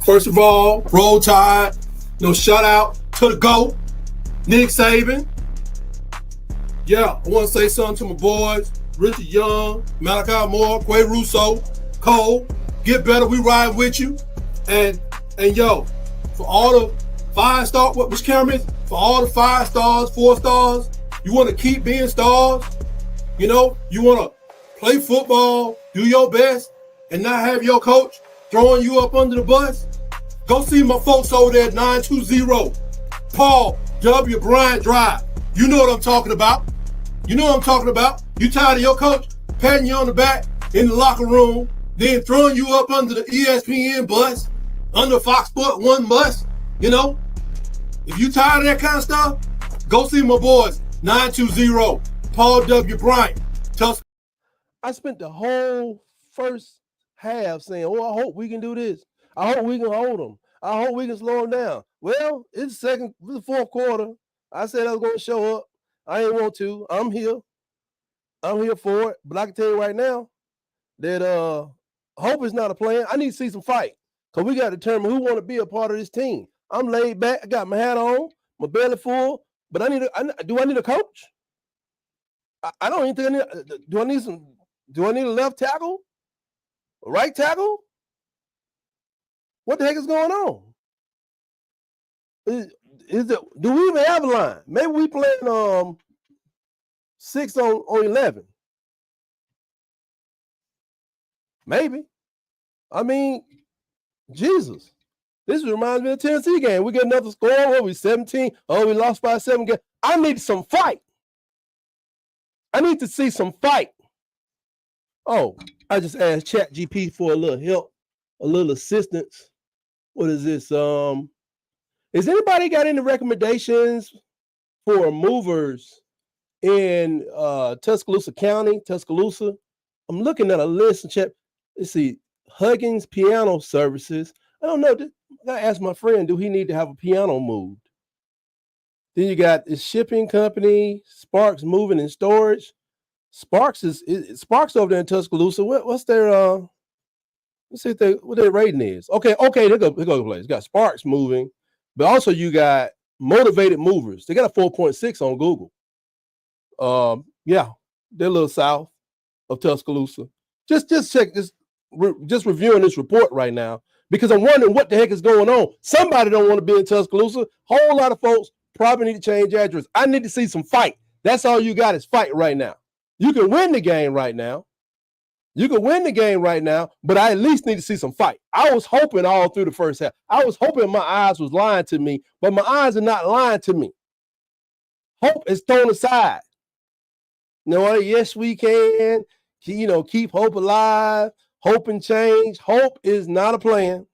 First of all, Roll Tide. Shout out to the GOAT, Nick Saban. Yeah, I want to say something to my boys, Richard Young, Malachi Moore, Quay Russo, Cole. Get better, we ride with you. And yo, for all the 5-star, which camera is? For all the 5 stars, 4 stars, you want to keep being stars. You want to play football, do your best, and not have your coach throwing you up under the bus. Go see my folks over there at 920 Paul W. Bryant Drive. You know what I'm talking about. You tired of your coach patting you on the back in the locker room, then throwing you up under the ESPN bus, under Fox Sports 1 bus, If you tired of that kind of stuff, go see my boys, 920 Paul W. Bryant. I spent the whole first half saying, I hope we can do this. I hope we can hold them. I hope we can slow them down. Well, it's the fourth quarter. I said I was going to show up. I ain't want to. I'm here. I'm here for it. But I can tell you right now that hope is not a plan. I need to see some fight because we got to determine who want to be a part of this team. I'm laid back. I got my hat on, my belly full. But do I need a coach? I don't even think I need. Do I need a left tackle? A right tackle? What the heck is going on? Do we even have a line? Maybe we playing 6 on 11. Maybe. I mean, Jesus. This reminds me of the Tennessee game. We get another score. What we 17? Oh, we lost by 7 games. I need some fight. I need to see some fight. Oh, I just asked ChatGPT for a little help, a little assistance. What is this? Has anybody got any recommendations for movers in Tuscaloosa County, Tuscaloosa? I'm looking at a list and check. Let's see, Huggins Piano Services. I don't know. I gotta ask my friend, do he need to have a piano moved? Then you got the shipping company, Sparks Moving and Storage. Sparks over there in Tuscaloosa. What's their let's see what their rating is. Okay, they go the place. You got Sparks Moving, but also you got Motivated Movers. They got a 4.6 on Google. Yeah, they're a little south of Tuscaloosa. Just check this. Just reviewing this report right now because I'm wondering what the heck is going on. Somebody don't want to be in Tuscaloosa. Whole lot of folks probably need to change address. I need to see some fight. That's all you got is fight right now. You can win the game right now. But I at least need to see some fight. I was hoping all through the first half. I was hoping my eyes was lying to me, but my eyes are not lying to me. Hope is thrown aside. Yes, we can. Keep hope alive. Hope and change. Hope is not a plan.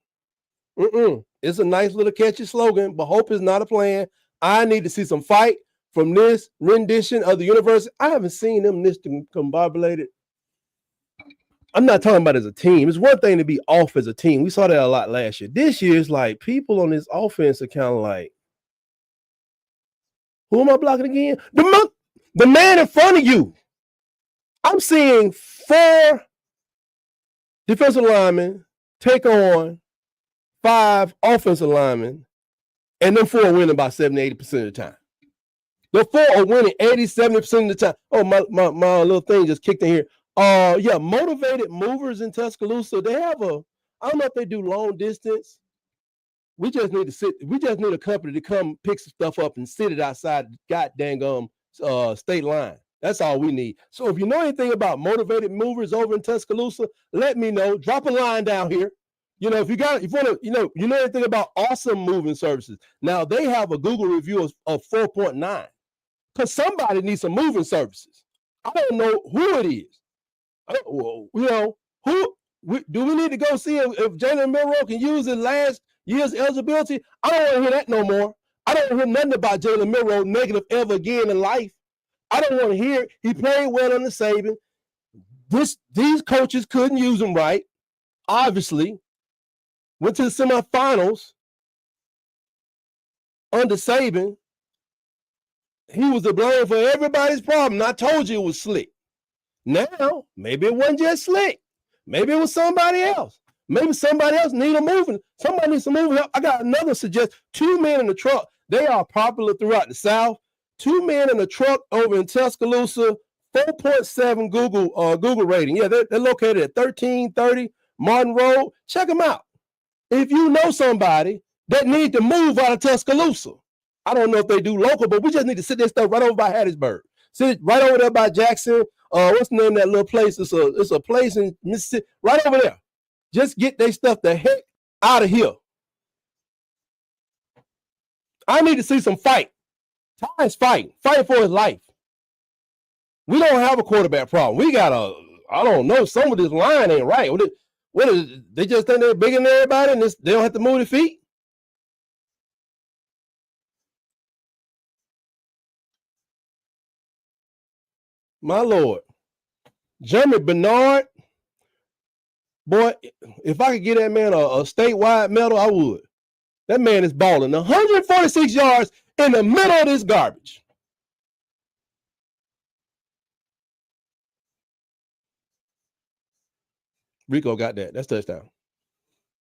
It's a nice little catchy slogan, but hope is not a plan. I need to see some fight from this rendition of the university. I haven't seen them this discombobulated. I'm not talking about as a team. It's one thing to be off as a team. We saw that a lot last year. This year is like people on this offense are kind of like, who am I blocking again? The man in front of you. I'm seeing 4 defensive linemen take on 5 offensive linemen, and them 4 are winning about 70-80% of the time. The 4 are winning 80-70% of the time. Oh, my little thing just kicked in here. Yeah, Motivated Movers in Tuscaloosa. They have I don't know if they do long distance. We just need a company to come pick some stuff up and sit it outside the goddamn state line. That's all we need. So if you know anything about Motivated Movers over in Tuscaloosa, let me know. Drop a line down here. If you want to, you know anything about Awesome Moving Services. Now they have a Google review of 4.9 because somebody needs some moving services. I don't know who it is. Who do we need to go see if Jalen Milroe can use his last year's eligibility? I don't want to hear that no more. I don't want to hear nothing about Jalen Milroe negative ever again in life. I don't want to hear it. He played well under Saban. These coaches couldn't use him right. Obviously, went to the semifinals under Saban. He was to blame for everybody's problem. I told you it was slick. Now, maybe it wasn't just slick. Maybe it was somebody else. Maybe somebody else need a moving. Somebody needs some moving help. I got another suggestion. 2 men in the truck. They are popular throughout the South. 2 men in the truck over in Tuscaloosa, 4.7 Google rating. Yeah, they're located at 1330 Martin Road. Check them out. If you know somebody that need to move out of Tuscaloosa, I don't know if they do local, but we just need to sit this stuff right over by Hattiesburg. Sit right over there by Jackson. What's the name of that little place? It's a place in Mississippi, right over there. Just get their stuff the heck out of here. I need to see some fight. Ty's fighting for his life. We don't have a quarterback problem. We got I don't know, some of this line ain't right. What is they just think they're bigger than everybody and they don't have to move their feet? My Lord. Jeremy Bernard, boy, if I could get that man a statewide medal, I would. That man is balling. 146 yards in the middle of this garbage. Rico got that. That's touchdown.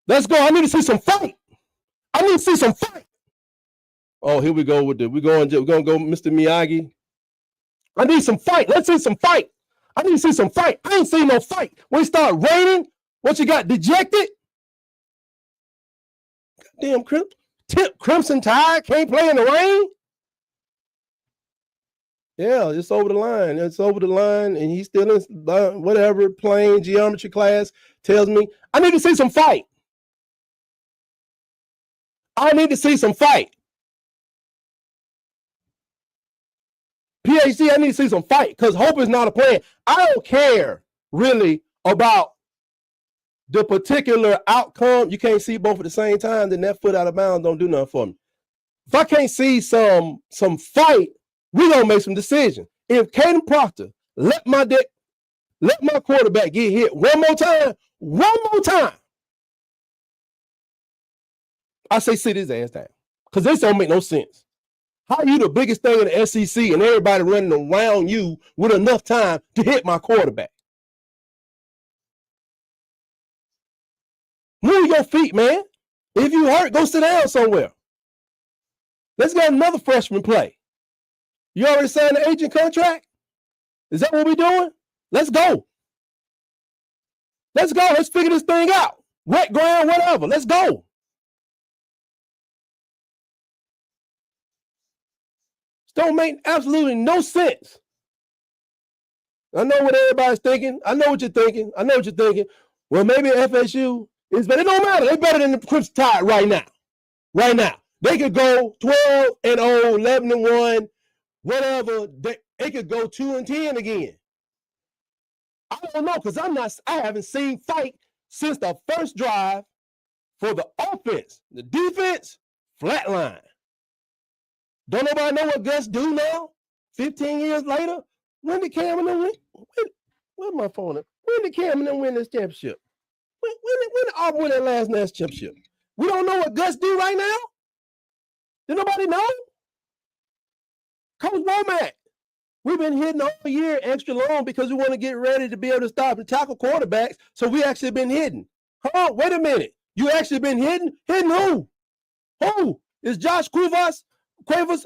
Let's go. I need to see some fight. Oh, here we go we're gonna go Mr. Miyagi. I need some fight. Let's see some fight. I need to see some fight. I ain't seen no fight. When it start raining, what you got? Dejected? Damn, Crimson Tide can't play in the rain? Yeah, it's over the line. It's over the line, and he's still in whatever playing geometry class. Tells me I need to see some fight. I need to see some fight. PhD, I need to see some fight because hope is not a plan. I don't care really about the particular outcome. You can't see both at the same time, then that foot out of bounds don't do nothing for me. If I can't see some fight, we're gonna make some decisions. If Caden Proctor let my quarterback get hit one more time, I say sit his ass down. Because this don't make no sense. How you the biggest thing in the SEC and everybody running around you with enough time to hit my quarterback? Move your feet, man. If you hurt, go sit down somewhere. Let's get another freshman play. You already signed the agent contract? Is that what we're doing? Let's go. Let's go. Let's figure this thing out. Wet ground, whatever. Let's go. Don't make absolutely no sense. I know what everybody's thinking. I know what you're thinking. Well, maybe FSU is better. It don't matter. They're better than the Crimson Tide right now. Right now. They could go 12-0, 11-1, whatever. They could go 2-10 again. I don't know because I haven't seen fight since the first drive for the offense. The defense, flatline. Don't nobody know what Gus do now? 15 years later? When did Cam and them win? Where's my phone at? When did Cam and them win this championship? When did Auburn win that last national championship? We don't know what Gus do right now? Did nobody know? Coach Womack, we've been hitting all year extra long because we want to get ready to be able to stop and tackle quarterbacks, so we actually been hitting. Oh, wait a minute. You actually been hitting? Hitting who? Who? Is Josh Cuevas,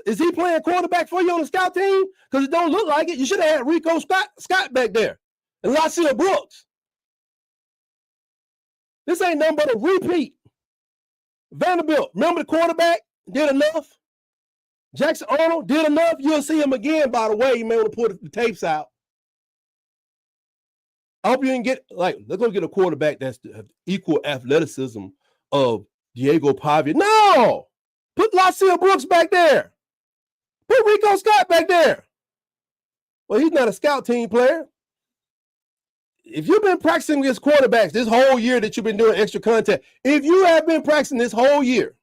is he playing quarterback for you on the scout team? Because it don't look like it. You should have had Rico Scott back there and Lacia Brooks. This ain't nothing but a repeat. Vanderbilt, remember the quarterback? Did enough. Jackson Arnold did enough. You'll see him again, by the way. You may want to put the tapes out. I hope you didn't get, let's go get a quarterback that's the equal athleticism of Diego Pavia. No! Put Lacia Brooks back there. Put Rico Scott back there. Well, he's not a scout team player. If you've been practicing against quarterbacks this whole year that you've been doing extra contact, if you have been practicing this whole year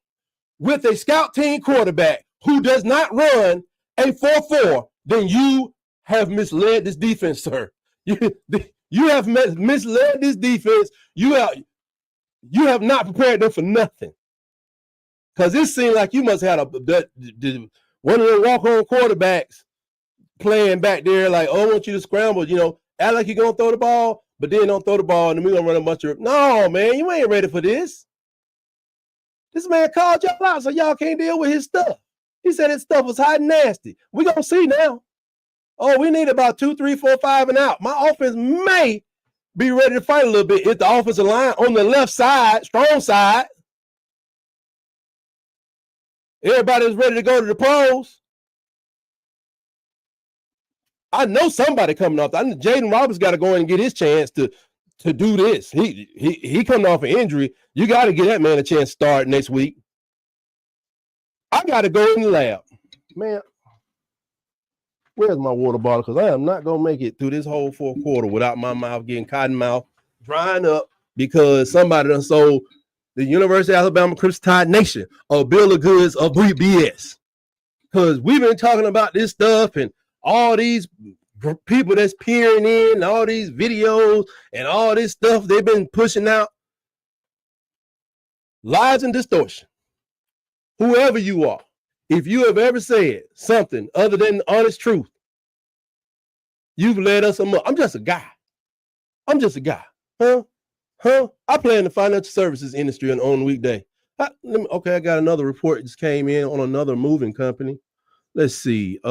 with a scout team quarterback who does not run a 4-4, then you have misled this defense, sir. You have misled this defense. You have not prepared them for nothing. Because it seemed like you must have had one of the walk-on quarterbacks playing back there like, oh, I want you to scramble, act like you're going to throw the ball, but then don't throw the ball and then we're gonna run a bunch of. No, man, you ain't ready for this. This man called y'all out, so y'all can't deal with his stuff. He said his stuff was hot and nasty. We're gonna see now. Oh, we need about 2, 3, 4, 5 and out. My offense may be ready to fight a little bit if the offensive line on the left side, strong side. Everybody's ready to go to the pros. I know somebody coming off. I know Jaden Roberts got to go in and get his chance to do this. He coming off an injury. You got to get that man a chance to start next week. I got to go in the lab. Man, where's my water bottle? Because I am not going to make it through this whole fourth quarter without my mouth getting cotton mouth, drying up because somebody done sold the University of Alabama Crimson Tide Nation a bill of goods of BS. Because we've been talking about this stuff and all these people that's peering in, all these videos and all this stuff they've been pushing out. Lies and distortion. Whoever you are, if you have ever said something other than the honest truth, you've led us amok. I'm just a guy. Huh? I play in the financial services industry on the weekday. I got another report that just came in on another moving company. Let's see.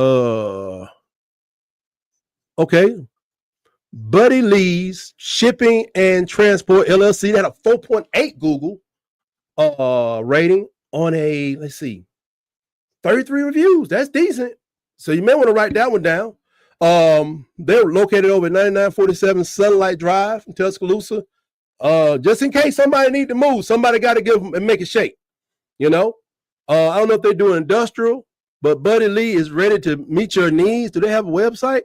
Okay. Buddy Lee's Shipping and Transport LLC had a 4.8 Google rating on a, let's see, 33 reviews. That's decent. So you may want to write that one down. They're located over at 9947 Sunlight Drive in Tuscaloosa. Just in case somebody need to move, somebody got to give them and make it shake. You know, I don't know if they're doing industrial, but Buddy Lee is ready to meet your needs. Do they have a website?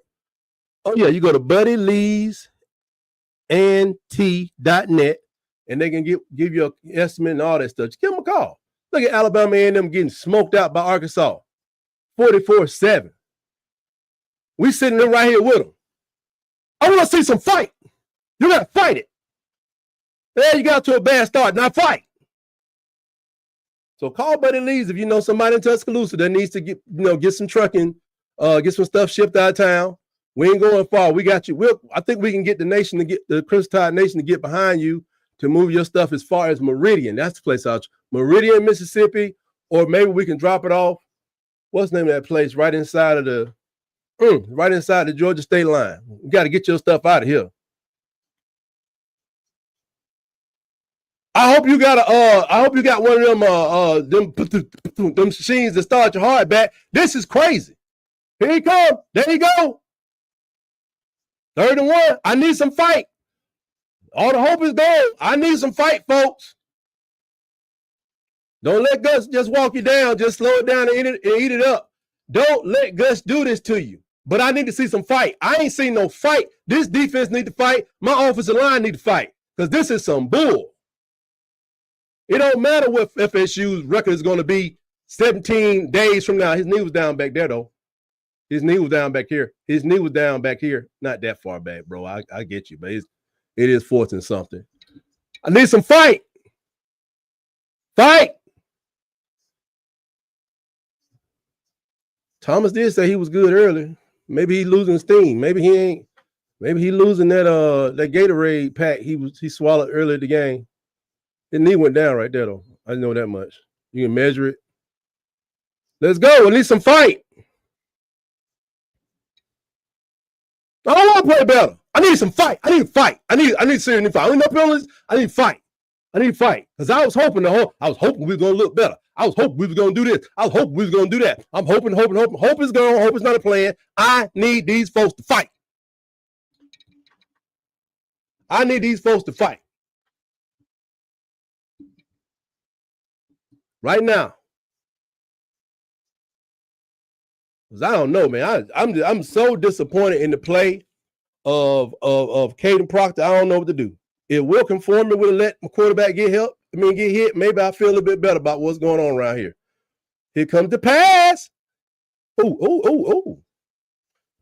Oh yeah, you go to buddyleesnt.net and they can give you an estimate and all that stuff. Just give them a call. Look at Alabama A&M getting smoked out by Arkansas, 44-7. We sitting there right here with them. I want to see some fight. You got to fight it. Yeah, you got to a bad start. Now fight. So call Buddy Lee's if you know somebody in Tuscaloosa that needs to get some trucking, get some stuff shipped out of town. We ain't going far. We got you. I think we can get the Crimson Tide Nation to get behind you to move your stuff as far as Meridian. That's the place out. Meridian, Mississippi, or maybe we can drop it off. What's the name of that place? Right inside of the Georgia state line. You got to get your stuff out of here. I hope you got one of them machines that start your heart back. This is crazy. Here he come. There you go. 3rd and 1. I need some fight. All the hope is gone. I need some fight, folks. Don't let Gus just walk you down. Just slow it down and eat it up. Don't let Gus do this to you. But I need to see some fight. I ain't seen no fight. This defense need to fight. My offensive line need to fight. Because this is some bull. It don't matter what FSU's record is going to be 17 days from now. His knee was down back there, though. His knee was down back here. Not that far back, bro. I get you, but it is 4th and something. I need some fight. Fight. Thomas did say he was good earlier. Maybe he's losing steam. Maybe he ain't. Maybe he losing that Gatorade pack he swallowed earlier in the game. His knee went down right there, though. I know that much. You can measure it. Let's go. We need some fight. I don't want to play better. I need some fight. I need to fight. I need serious fight. I need no penalties. I need fight. Because I was hoping we were going to look better. I was hoping we were going to do this. I was hoping we were going to do that. I'm hoping. Hope is gone. Hope is not a plan. I need these folks to fight. Right now. Because I don't know, man. I'm so disappointed in the play of Caden Proctor. I don't know what to do. If Will Conformi would have let my quarterback get hit, maybe I feel a bit better about what's going on around here. Here comes the pass. Ooh.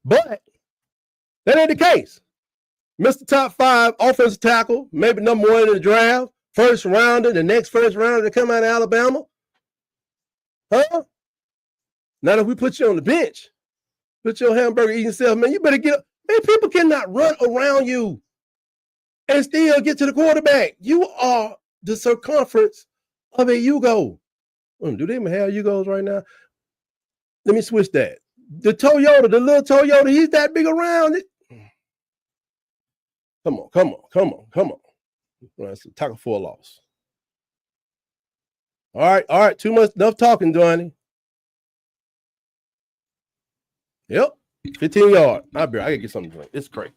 But that ain't the case. Mr. Top 5 offensive tackle, maybe number 1 in the draft, first rounder, the next first rounder to come out of Alabama. Huh? Now that we put you on the bench, put your hamburger eating self, man, you better get up. Man, people cannot run around you. and still get to the quarterback. You are the circumference of a Yugo. Do they even have Yugos right now? Let me switch that. The Toyota, the little Toyota, he's that big around it. Come on. That's a tackle for a loss. All right. Too much, enough talking, Johnny. Yep, 15 yards. I gotta get something to drink. It's crazy.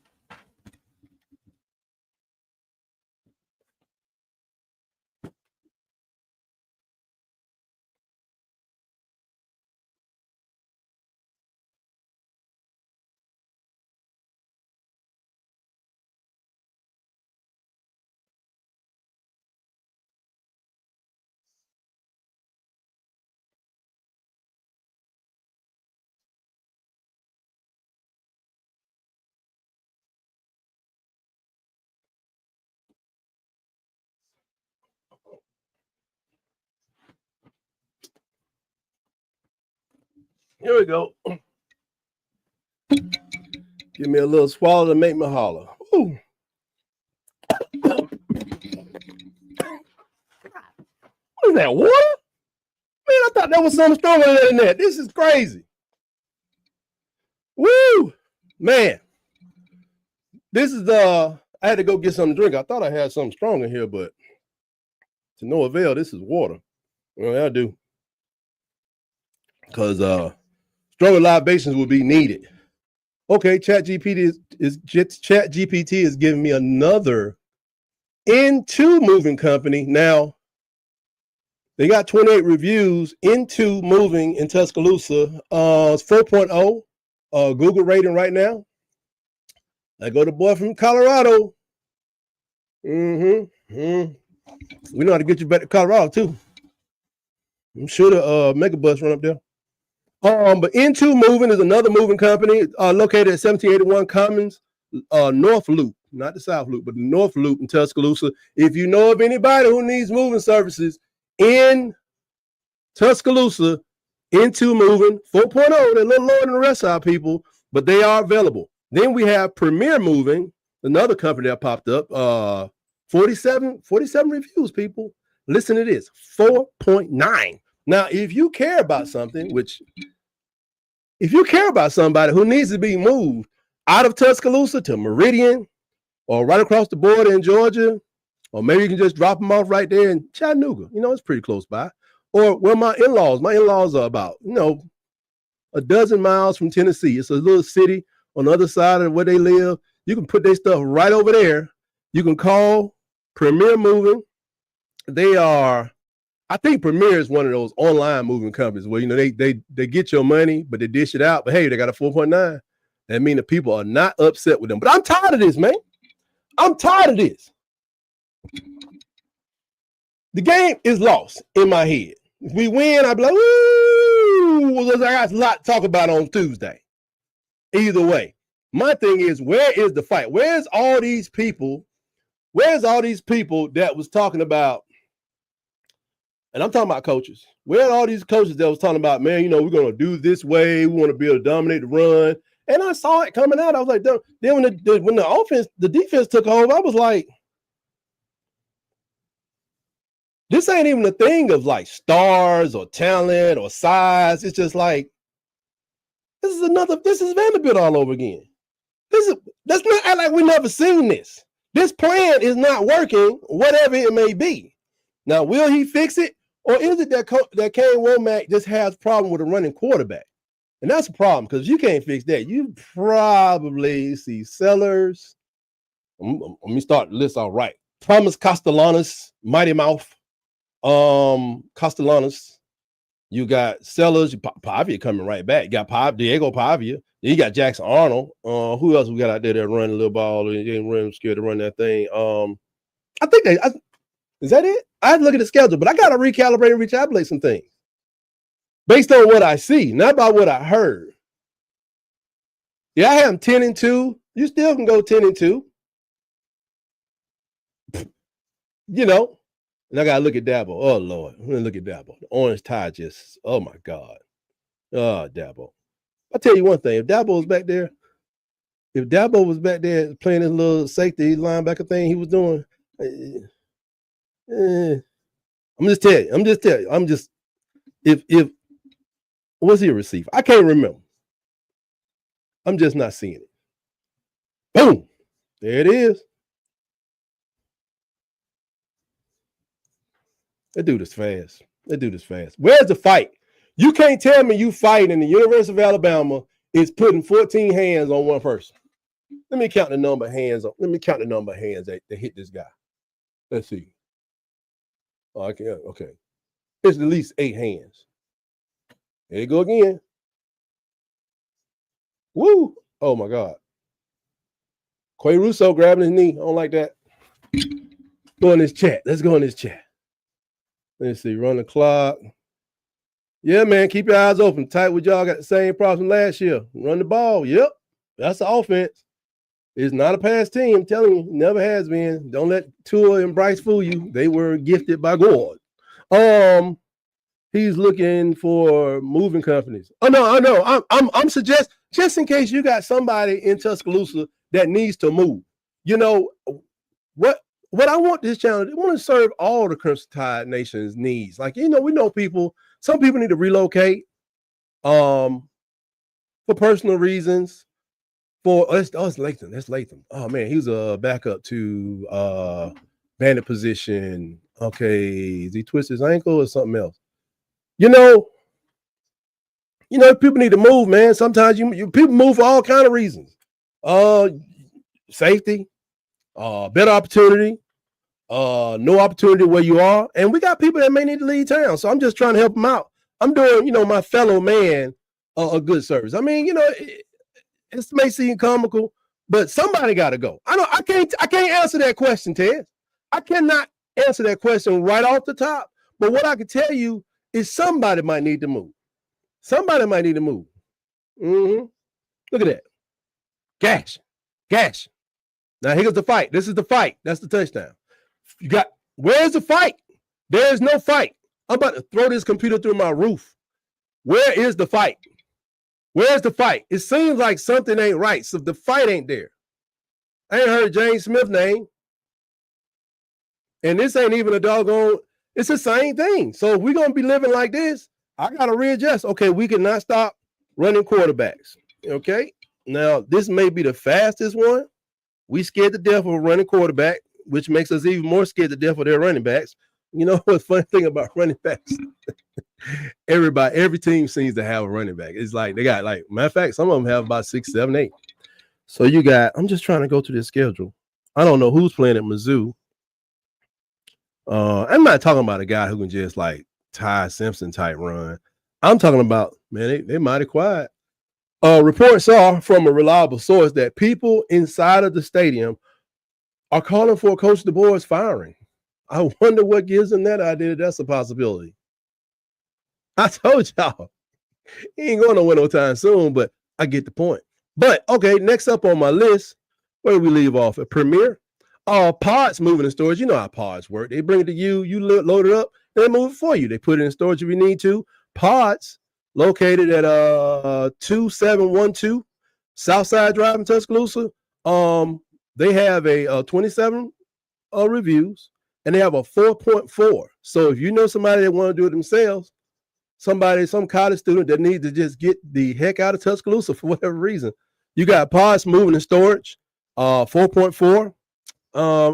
Here we go. Give me a little swallow to make me holler. Ooh. What is that, water? Man, I thought that was something stronger than that. This is crazy. Woo! Man. This is I had to go get something to drink. I thought I had something strong in here, but to no avail. This is water. Well, I do. Because stronger libations will be needed. Okay, ChatGPT is giving me another N2 moving company. Now, they got 28 reviews. N2 moving in Tuscaloosa. It's 4.0 Google rating right now. I go to boy from Colorado. We know how to get you back to Colorado too. I'm sure the Megabus run up there. But N2 Moving is another moving company located at 1781 Commons, North Loop, not the South Loop, but the North Loop in Tuscaloosa. If you know of anybody who needs moving services in Tuscaloosa, N2 Moving 4.0, they're a little lower than the rest of our people, but they are available. Then we have Premier Moving, another company that popped up. 47 reviews, people. Listen to this, 4.9. Now, if you care about something, if you care about somebody who needs to be moved out of Tuscaloosa to Meridian or right across the border in Georgia, or maybe you can just drop them off right there in Chattanooga. You know, it's pretty close by. Or where my in-laws are about, a dozen miles from Tennessee. It's a little city on the other side of where they live. You can put their stuff right over there. You can call Premier Moving. I think Premier is one of those online moving companies where, they get your money, but they dish it out. But hey, they got a 4.9. That means the people are not upset with them. But I'm tired of this, man. I'm tired of this. The game is lost in my head. If we win, I'll be like, ooh, I got a lot to talk about on Tuesday. Either way, my thing is, where is the fight? Where's all these people that was talking about, and I'm talking about coaches. Where are all these coaches that was talking about, man, we're going to do this way. We want to be able to dominate the run. And I saw it coming out. I was like, then when the defense took over, I was like, this ain't even a thing of like stars or talent or size. It's just like, this is Vanderbilt all over again. Let's not act like we never seen this. This plan is not working, whatever it may be. Now, will he fix it? Or is it that Kane Womack just has a problem with a running quarterback? And that's a problem, because if you can't fix that, you probably see Sellers. Let me start the list all right. Thomas Castellanos, Mighty Mouth. Castellanos. You got Sellers, Pavia coming right back. You got Diego Pavia. You got Jackson Arnold. Who else we got out there that run a little ball? They ain't really scared to run that thing. I think is that it? I have to look at the schedule, but I got to recalibrate and retabulate some things based on what I see, not by what I heard. Yeah, I have them 10-2. You still can go 10-2. And I got to look at Dabo. Oh, Lord. I'm going to look at Dabo. The orange tie just, oh, my God. Oh, Dabo. I'll tell you one thing. If Dabo was back there, if Dabo was back there playing his little safety linebacker thing he was doing, I'm just telling you. If was he a receiver? I can't remember. I'm just not seeing it. Boom. There it is. That dude is fast. Where's the fight? You can't tell me you fight in the University of Alabama is putting 14 hands on one person. Let me count the number of hands. That hit this guy. Let's see. Oh, okay. It's at least 8 hands. There you go again. Woo! Oh my God. Quay Russo grabbing his knee. I don't like that. Go in this chat. Let's go in this chat. Let's see. Run the clock. Yeah, man. Keep your eyes open. Tight with y'all. Got the same problem last year. Run the ball. Yep. That's the offense. It's not a pass team. I'm telling you, never has been. Don't let Tua and Bryce fool you. They were gifted by God. He's looking for moving companies. Oh no, I know. I'm suggesting, just in case you got somebody in Tuscaloosa that needs to move. You know what I want this channel. I want to serve all the Crimson Tide Nation's needs. Like, you know, we know people. Some people need to relocate, for personal reasons. It's Latham. That's Latham. Oh man, he was a backup to bandit position. Okay, did he twist his ankle or something else? You know, people need to move, man. Sometimes people move for all kind of reasons. Safety, better opportunity, no opportunity where you are. And we got people that may need to leave town. So I'm just trying to help them out. I'm doing, my fellow man a good service. I mean, it may seem comical, but somebody got to go. I can't answer that question, Ted. I cannot answer that question right off the top. But what I can tell you is somebody might need to move. Somebody might need to move. Look at that. Gash. Now here's the fight. This is the fight. That's the touchdown. Where's the fight? There is no fight. I'm about to throw this computer through my roof. Where is the fight? Where's the fight? It seems like something ain't right. So the fight ain't there. I ain't heard James Smith's name. And this ain't even a doggone, it's the same thing. So if we're going to be living like this, I got to readjust. Okay, we cannot stop running quarterbacks. Okay? Now, this may be the fastest one. We scared to death of a running quarterback, which makes us even more scared to death of their running backs. You know what's funny thing about running backs? Every team seems to have a running back. It's like they got, like, matter of fact, some of them have about 6, 7, 8. So I'm just trying to go to this schedule. I don't know who's playing at Mizzou. I'm not talking about a guy who can just like Ty Simpson type run. I'm talking about, man, they mighty quiet. Reports are from a reliable source that people inside of the stadium are calling for Coach DeBoer's firing. I wonder what gives them that idea that that's a possibility. I told y'all, he ain't going nowhere no time soon, but I get the point. But, okay, next up on my list, where do we leave off? At Premier? Pods moving in storage. You know how pods work. They bring it to you, you load it up, they move it for you. They put it in storage if you need to. Pods, located at 2712 Southside Drive in Tuscaloosa. They have a 27 reviews, and they have a 4.4. So if you know somebody that want to do it themselves, some college student that needs to just get the heck out of Tuscaloosa for whatever reason, you got Pods moving in storage, 4.4. I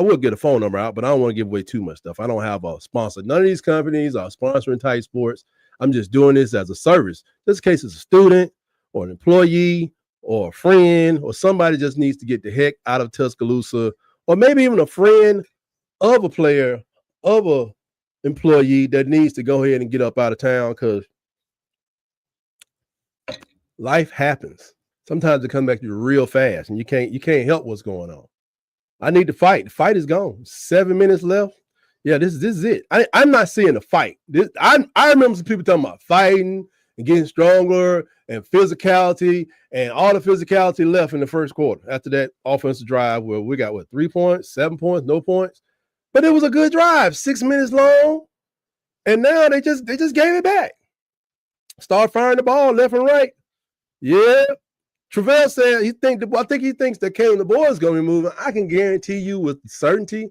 will get a phone number out, but I don't want to give away too much stuff. I don't have a sponsor. None of these companies are sponsoring Tight Sports. I'm just doing this as a service. Just in case it's a student or an employee or a friend or somebody just needs to get the heck out of Tuscaloosa, or maybe even a friend of a player, of a employee that needs to go ahead and get up out of town, because life happens. Sometimes it comes back to you real fast, and you can't help what's going on. I need to fight. The fight is gone. 7 minutes left. Yeah, this is it. I'm not seeing a fight. I remember some people talking about fighting and getting stronger and physicality, and all the physicality left in the first quarter after that offensive drive where we got 3 points, 7 points, no points. But it was a good drive, 6 minutes long. And now they just gave it back. Start firing the ball left and right. Yeah. Travell said I think he thinks that Kalen DeBoer is going to be moving. I can guarantee you with certainty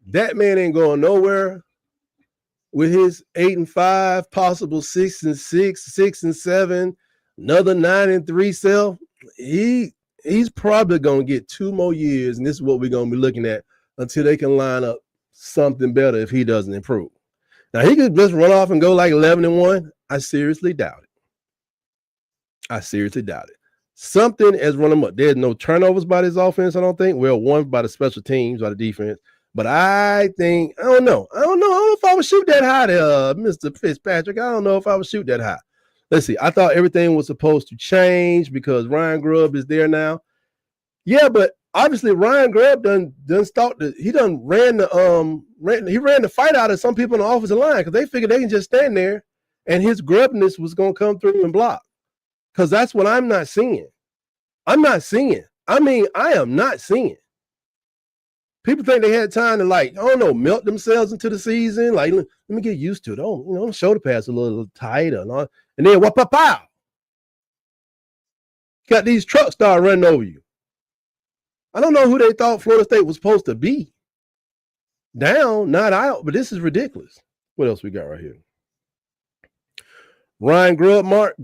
that man ain't going nowhere with his 8-5, possible 6-6, 6-7, another 9-3 self. He's probably going to get 2 more years, and this is what we're going to be looking at until they can line up something better if he doesn't improve. Now, he could just run off and go like 11-1. I seriously doubt it. Something has run him up. There's no turnovers by this offense, I don't think. Well, one by the special teams, by the defense. But I don't know. I don't know if I would shoot that high there, Mr. Fitzpatrick. I don't know if I would shoot that high. Let's see. I thought everything was supposed to change because Ryan Grubb is there now. Yeah, but obviously Ryan Grubb ran the fight out of some people in the offensive line because they figured they can just stand there and his Grubbness was going to come through and block. Because that's what I'm not seeing. I am not seeing. People think they had time to melt themselves into the season. Like, let me get used to it. Shoulder pads a little tighter. And then pow. Got these trucks start running over you. I don't know who they thought Florida State was supposed to be. Down, not out, but this is ridiculous. What else we got right here? Ryan Grubb Mart.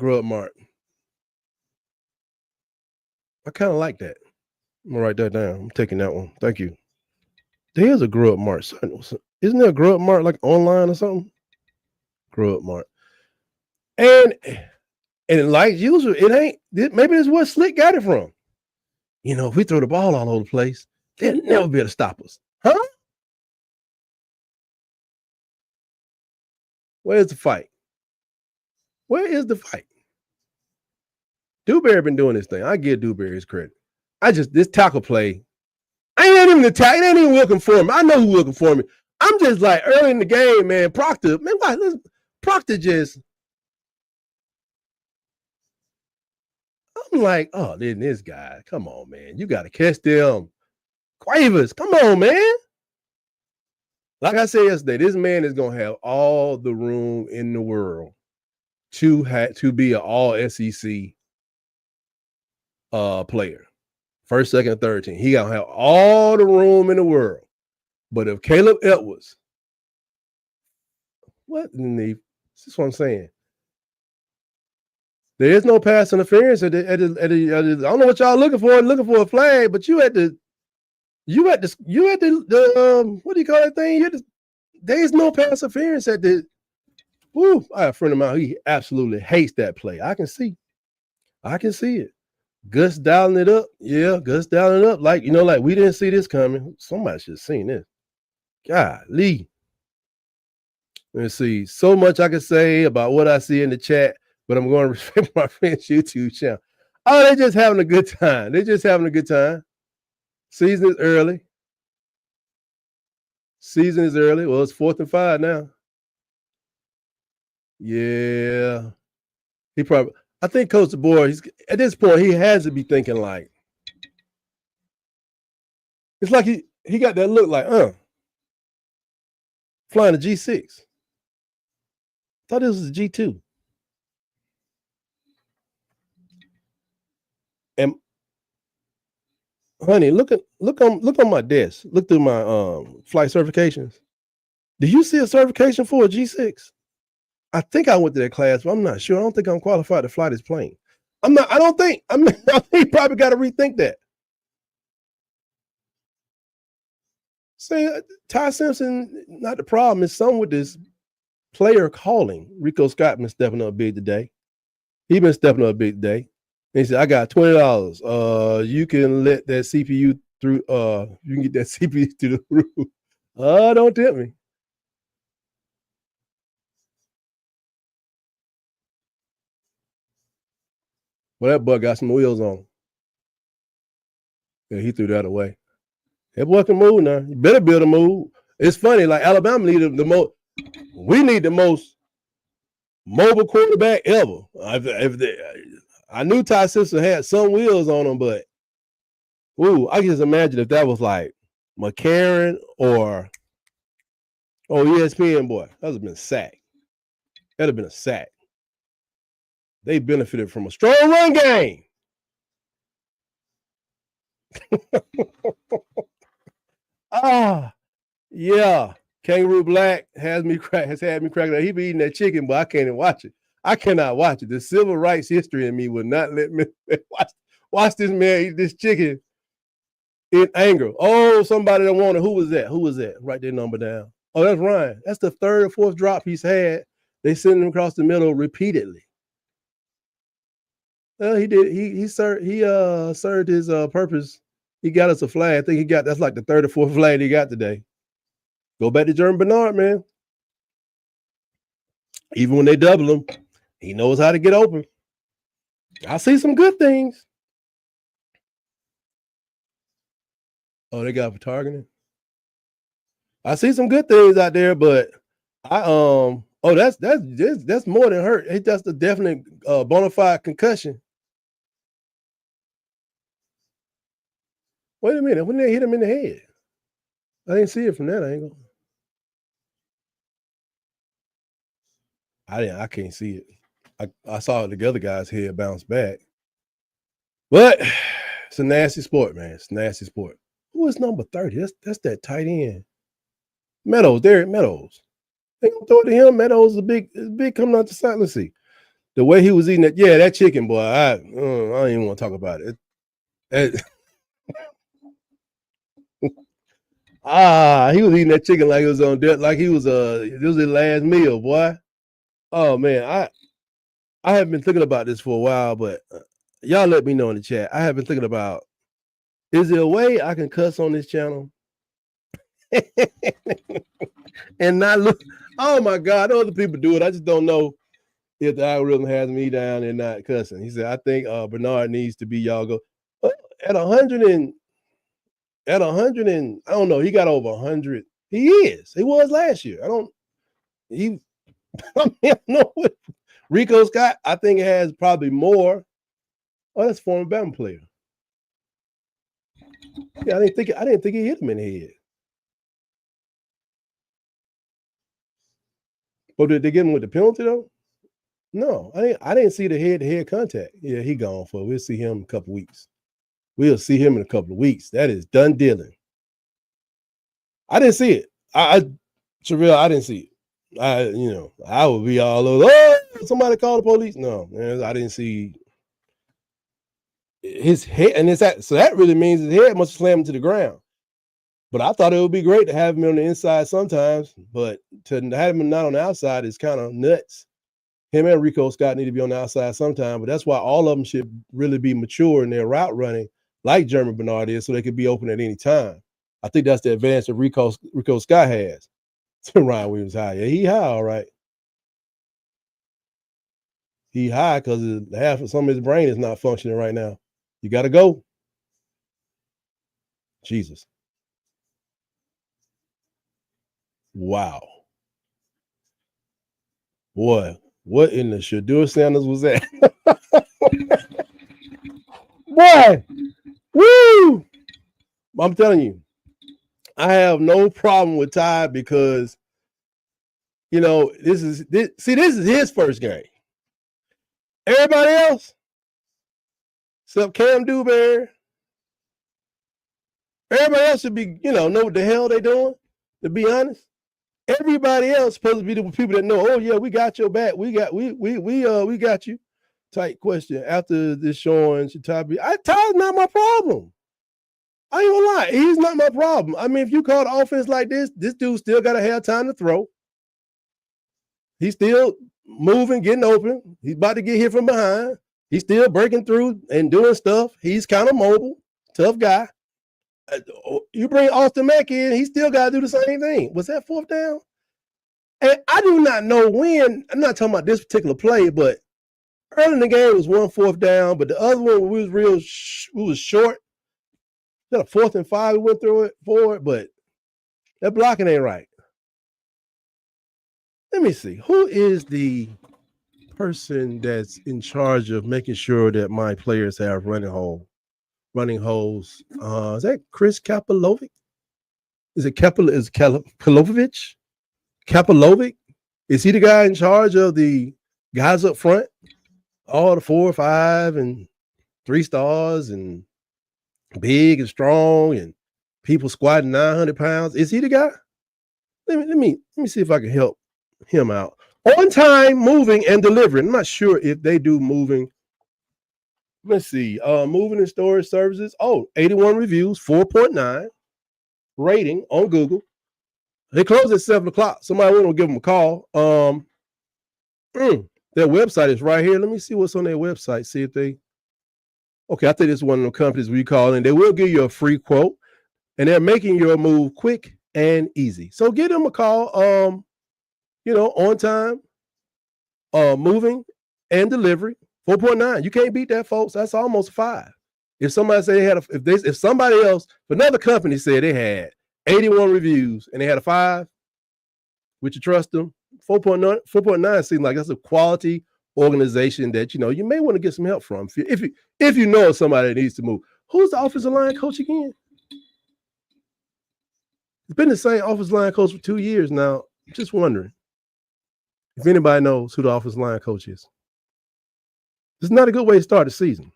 I kind of like that. I'm going to write that down. I'm taking that one. Thank you. There's a Grubb Mart. Isn't there a Grubb Mart like online or something? Grubb Mart. And like usual, maybe this is where Slick got it from. If we throw the ball all over the place, they'll never be able to stop us. Huh? Where's the fight? Where is the fight? Dewberry been doing this thing. I give Dewberry his credit. This tackle play, I ain't even the tackle. It ain't even looking for me. I know who's looking for me. I'm just like early in the game, man. Proctor, man, why? Proctor just. I'm like, oh, then this guy. Come on, man. You got to catch them. Quavers, come on, man. Like I said yesterday, this man is going to have all the room in the world to be an all SEC player. First, second, third team. He gonna have all the room in the world. But if Caleb Edwards, this is what I'm saying. There is no pass interference. I don't know what y'all looking for a flag, but you had the what do you call that thing? There is no pass interference at the. I have a friend of mine. He absolutely hates that play. I can see it. Gus dialing it up. Yeah, Gus dialing it up. Like we didn't see this coming. Somebody should have seen this. Golly. Let's see. So much I can say about what I see in the chat, but I'm going to respect my friend's YouTube channel. Oh, they're just having a good time. Season is early. Well, it's 4th and 5 now. Yeah. I think Coach DeBoer, at this point, he has to be thinking like, it's like he got that look like, flying a G6. Thought this was a G2. And honey, look on my desk. Look through my flight certifications. Do you see a certification for a G6? I think I went to that class, but I'm not sure. I don't think I'm qualified to fly this plane. I think you probably got to rethink that. Say Ty Simpson, not the problem. It's something with this player calling. Rico Scott been stepping up big today. He been stepping up big today. And he said, I got $20. You can let that CPU through, you can get that CPU through the roof. Don't tempt me. Well, that boy got some wheels on. Yeah, he threw that away. That boy can move now. You better build a move. It's funny, like Alabama needed the most. We need the most mobile quarterback ever. I knew Ty Simpson had some wheels on him, but I can just imagine if that was like McCarron or ESPN boy. That would have been a sack. That'd have been a sack. They benefited from a strong run game. Yeah. Kangaroo Black has had me cracking up. He be eating that chicken, but I can't even watch it. I cannot watch it. The civil rights history in me would not let me watch this man eat this chicken in anger. Oh, somebody that wanted. Who was that? Who was that? Write their number down. Oh, that's Ryan. That's the third or fourth drop he's had. They send him across the middle repeatedly. Well, he did. He served his purpose. He got us a flag. I think that's like the third or fourth flag he got today. Go back to German Bernard, man. Even when they double him, he knows how to get open. I see some good things. Oh, they got for targeting. I see some good things out there, but that's more than hurt. That's the definite bona fide concussion. Wait a minute. When they hit him in the head? I didn't see it from that angle. I can't see it. I saw the other guy's head bounce back. But it's a nasty sport, man. It's a nasty sport. Who is number 30? That's that tight end. Meadows, Derek Meadows. They gonna throw it to him. Meadows is big coming out the side. Let's see. The way he was eating that, that chicken, boy. I don't even want to talk about it. He was eating that chicken like it was on death, like he was this was his last meal, boy. Oh man, I have been thinking about this for a while, but y'all let me know in the chat. I have been thinking about, is there a way I can cuss on this channel and not look? Oh my God, other people do it. I just don't know if the algorithm has me down and not cussing. He said, I think Bernard needs to be y'all go at 100 and I don't know. He got over 100. He was last year. I don't know what Rico Scott, I think, has probably more. Oh, that's a former Bama player. Yeah, I didn't think he hit him in the head. But did they get him with the penalty though? No, I didn't see the head-to-head contact. Yeah, he gone for. We'll see him in a couple weeks. We'll see him in a couple of weeks. That is done dealing. I didn't see it. Terrell, I didn't see it. I would be all over. Oh, somebody call the police. No, man, I didn't see his head, and so that really means his head must have slammed to the ground. But I thought it would be great to have him on the inside sometimes, but to have him not on the outside is kind of nuts. Him and Rico Scott need to be on the outside sometime, but that's why all of them should really be mature in their route running, like German Bernard is, so they could be open at any time. I think that's the advantage that Rico Scott has. Ryan Williams high. Yeah, he high, all right. He high because half of some of his brain is not functioning right now. You got to go. Jesus. Wow. Boy, what in the Shedeur Sanders was that? Boy, woo! I'm telling you, I have no problem with Ty because, this is his first game. Everybody else, except Cam Dewberry, everybody else should be, know what the hell they doing, to be honest. Everybody else supposed to be the people that know, oh yeah, we got your back. We got you. Tight question. After this showing, should Ty be? Ty's not my problem. I ain't gonna lie, he's not my problem. I mean, if you call the offense like this dude still gotta have time to throw. He's still moving, getting open. He's about to get hit from behind. He's still breaking through and doing stuff. He's kind of mobile, tough guy. You bring Austin Mack in, he still got to do the same thing. Was that fourth down? And I do not know when. I'm not talking about this particular play, but early in the game it was 1 4th down, but the other one we was short. Then a 4th and 5 we went through it forward, but that blocking ain't right. Let me see. Who is the person that's in charge of making sure that my players have running holes? Is that Chris Kapilovic? Is it Kapilovic? Kapilovic? Is he the guy in charge of the guys up front? All the 4, 5, and 3 stars and big and strong and people squatting 900 pounds. Is he the guy? Let me see if I can help him out. On time, moving, and delivering. I'm not sure if they do moving. Let's see. Moving and storage services. Oh, 81 reviews, 4.9 rating on Google. They close at 7 o'clock. Somebody will give them a call. Their website is right here. Let me see what's on their website. See if they. Okay, I think it's one of the companies we call, and they will give you a free quote. And they're making your move quick and easy. So give them a call. On time, moving and delivery. 4.9. You can't beat that, folks. That's almost 5. If somebody say they had if somebody else, if another company said they had 81 reviews and they had a 5, would you trust them? 4.9 seems like that's a quality organization that you may want to get some help from. If you know somebody that needs to move. Who's the offensive line coach again? It's been the same offensive line coach for 2 years now. Just wondering if anybody knows who the offensive line coach is. It's not a good way to start the season.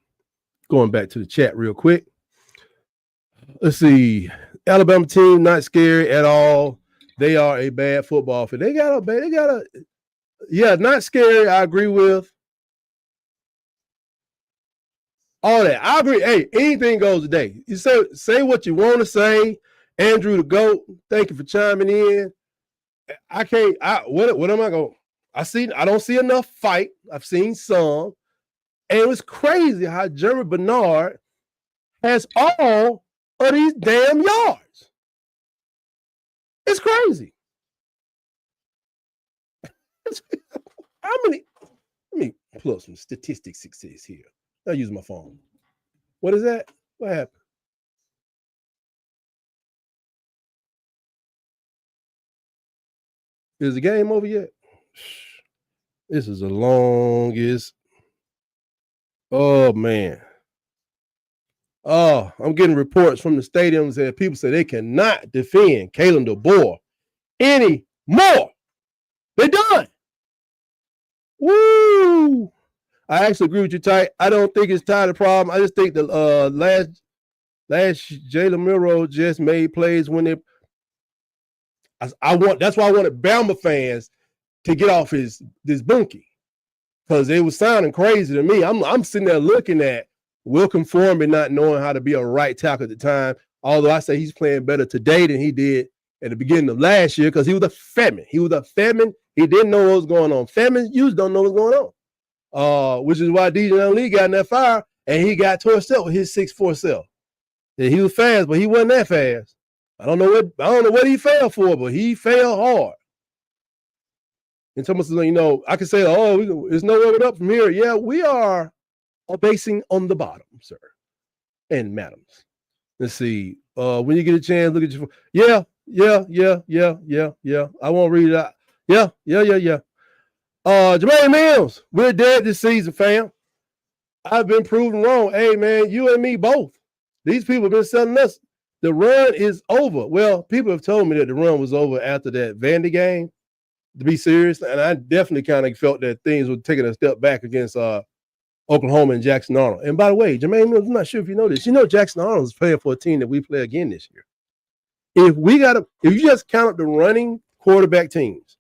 Going back to the chat real quick. Let's see. Alabama team, not scary at all. They are a bad football fan. Not scary. I agree with all that. I agree. Hey, anything goes today. You say what you want to say. Andrew the GOAT, thank you for chiming in. What am I going? I don't see enough fight. I've seen some. And it was crazy how Jeremy Bernard has all of these damn yards. It's crazy. How many? Let me pull up some statistics success here. I'll use my phone. What is that? What happened? Is the game over yet? This is the longest. Oh, man. Oh, I'm getting reports from the stadiums that people say they cannot defend Kalen DeBoer anymore. They're done. Woo! I actually agree with you, Ty. I don't think it's Ty the problem. I just think the last Jalen Milroe just made plays when they. That's why I wanted Bama fans to get off this bunkie, because it was sounding crazy to me. I'm sitting there looking at Will Conformi not knowing how to be a right tackle at the time. Although I say he's playing better today than he did at the beginning of last year, because he was a Fetman. He didn't know what was going on. Fetman usually don't know what's going on. Which is why DJ Lee got in that fire and he got torched up with his 6'4" self. And he was fast, but he wasn't that fast. I don't know what he fell for, but he fell hard. And someone says, I can say, there's no way up from here. Yeah, we are basing on the bottom, sir and madams. Let's see. When you get a chance, look at your phone. Yeah. I won't read it out. Yeah. Jermaine Mills, we're dead this season, fam. I've been proven wrong. Hey, man, you and me both. These people have been selling us. The run is over. Well, people have told me that the run was over after that Vandy game, to be serious. And I definitely kind of felt that things were taking a step back against Oklahoma and Jackson Arnold. And by the way, Jermaine Mills, I'm not sure if you know this. Jackson Arnold is playing for a team that we play again this year. If you just count up the running quarterback teams,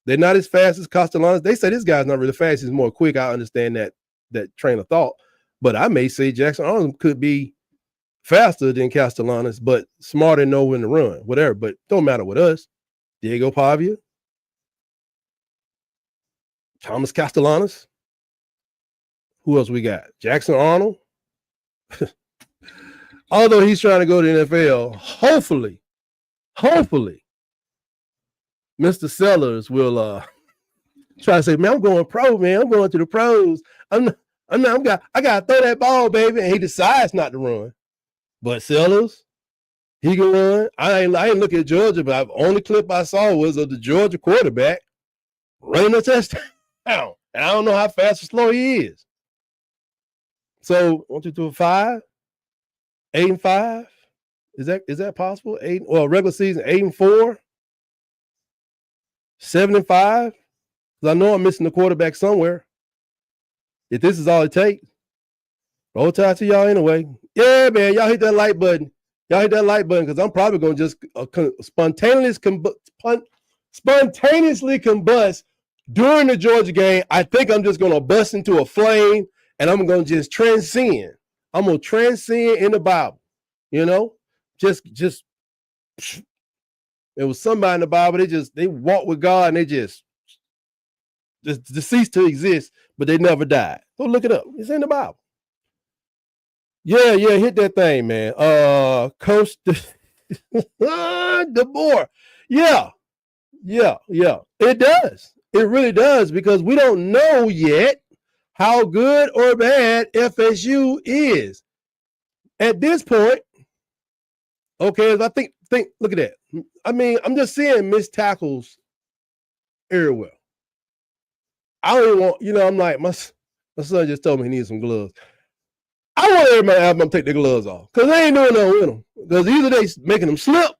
they're not as fast as Castellanos. They say this guy's not really fast. He's more quick. I understand that train of thought. But I may say Jackson Arnold could be faster than Castellanos, but smarter and know when to run, whatever. But don't matter with us. Diego Pavia, Thomas Castellanos. Who else we got? Jackson Arnold. Although he's trying to go to the NFL, hopefully, Mr. Sellers will try to say, man, I'm going pro, man. I'm going to the pros. I gotta throw that ball, baby. And he decides not to run. But Sellers, he can run. I ain't look at Georgia, but the only clip I saw was of the Georgia quarterback running a touchdown. And I don't know how fast or slow he is. So 1, 2, 3, 5, 8-5. Is that possible? Regular season 8-4, 7-5. Because I know I'm missing the quarterback somewhere. If this is all it takes. Roll Tide to y'all anyway. Yeah, man, y'all hit that like button. Y'all hit that like button because I'm probably going to just spontaneously combust during the Georgia game. I think I'm just going to bust into a flame and I'm going to just transcend. I'm going to transcend in the Bible. You know, just there was somebody in the Bible. They walked with God and they just ceased to exist, but they never died. Go look it up. It's in the Bible. Yeah, hit that thing, man. Coach DeBoer. Yeah. It does. It really does because we don't know yet how good or bad FSU is. At this point, okay, I think look at that. I mean, I'm just seeing missed tackles everywhere. I don't even want, I'm like, my son just told me he needs some gloves. I want everybody to have them take their gloves off because they ain't doing nothing with them. Because either they making them slip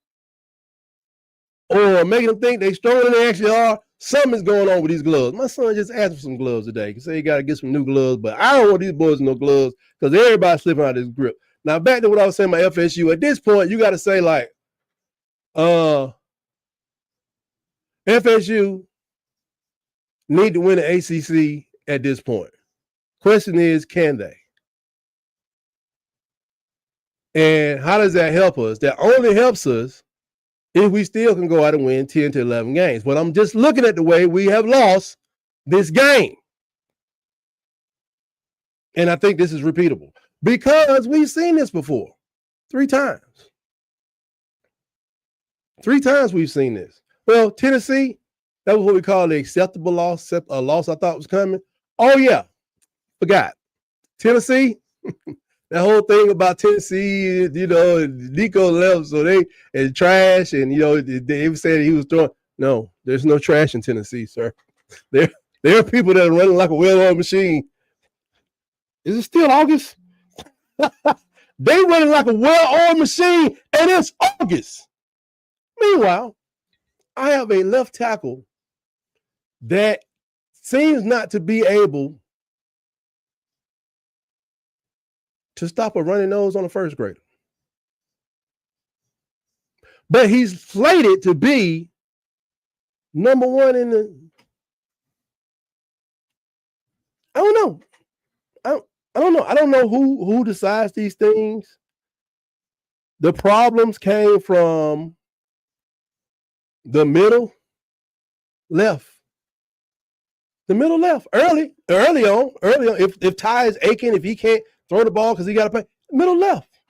or making them think they stronger than they actually are. Something's going on with these gloves. My son just asked for some gloves today. He said he got to get some new gloves, but I don't want these boys no gloves because everybody's slipping out of this grip. Now, back to what I was saying about FSU. At this point, you got to say, like, FSU need to win the ACC at this point. Question is, can they? And how does that help us? That only helps us if we still can go out and win 10 to 11 games. But I'm just looking at the way we have lost this game. And I think this is repeatable because we've seen this before 3 times. 3 times we've seen this. Well, Tennessee, that was what we call the acceptable loss, a loss I thought was coming. Oh, yeah, forgot. Tennessee, that whole thing about Tennessee, Nico left, so they trash, and they said he was throwing. No, there's no trash in Tennessee, sir. There are people that are running like a well-oiled machine. Is it still August? They running like a well-oiled machine, and it's August. Meanwhile, I have a left tackle that seems not to be able to stop a running nose on a first grader. But he's slated to be number 1 in the. I don't know. I don't know. I don't know who decides these things. The problems came from the middle left. The middle left early on. If Ty is aching, if he can't throw the ball because he got to play, middle left.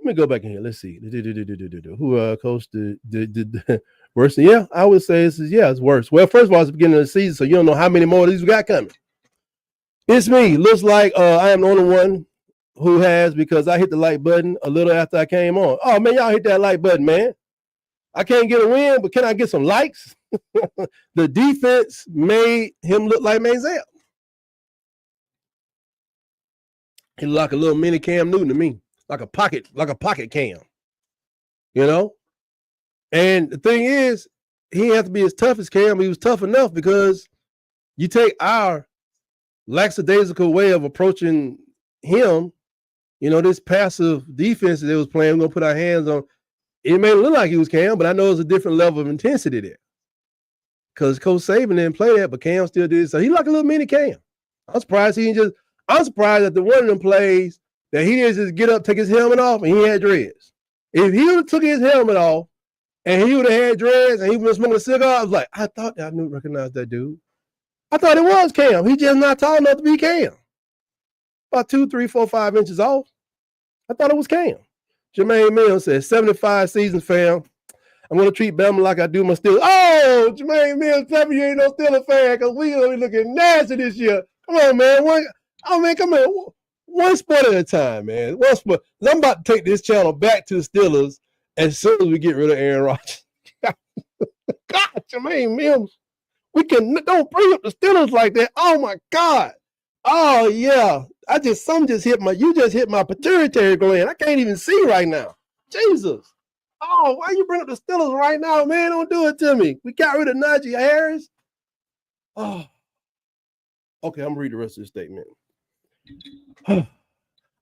Let me go back in here. Let's see. Who coached the worse? Yeah, I would say it's worse. Well, first of all, it's the beginning of the season, so you don't know how many more of these we got coming. It's me. Looks like I am the only one who has, because I hit the like button a little after I came on. Oh, man, y'all hit that like button, man. I can't get a win, but can I get some likes? The defense made him look like Manziel. He looked like a little mini Cam Newton to me, like a pocket Cam, And the thing is, he didn't have to be as tough as Cam. He was tough enough because you take our lackadaisical way of approaching him, this passive defense that they was playing, we're going to put our hands on. It may look like he was Cam, but I know it's a different level of intensity there. Because Coach Saban didn't play that, but Cam still did. So he like a little mini Cam. I'm surprised that the one of them plays that he didn't just get up, take his helmet off, and he had dreads. If he would have took his helmet off and he would have had dreads and he was smoking a cigar, I was like, I thought I recognized that dude. I thought it was Cam. He just not tall enough to be Cam. About 2, 3, 4, 5 inches off. I thought it was Cam. Jermaine Mills says, 75 seasons, fam. I'm going to treat Bama like I do my Steelers. Oh, Jermaine Mills, tell me you ain't no Steelers fan because we going to be looking nasty this year. Come on, man. Come on. One sport at a time, man. One sport. I'm about to take this channel back to the Steelers as soon as we get rid of Aaron Rodgers. God, Jermaine Mills. Don't bring up the Steelers like that. Oh, my God. Oh, yeah. You just hit my pituitary gland. I can't even see right now. Jesus. Oh, why you bring up the Steelers right now, man? Don't do it to me. We got rid of Najee Harris. Oh. Okay, I'm going to read the rest of the statement.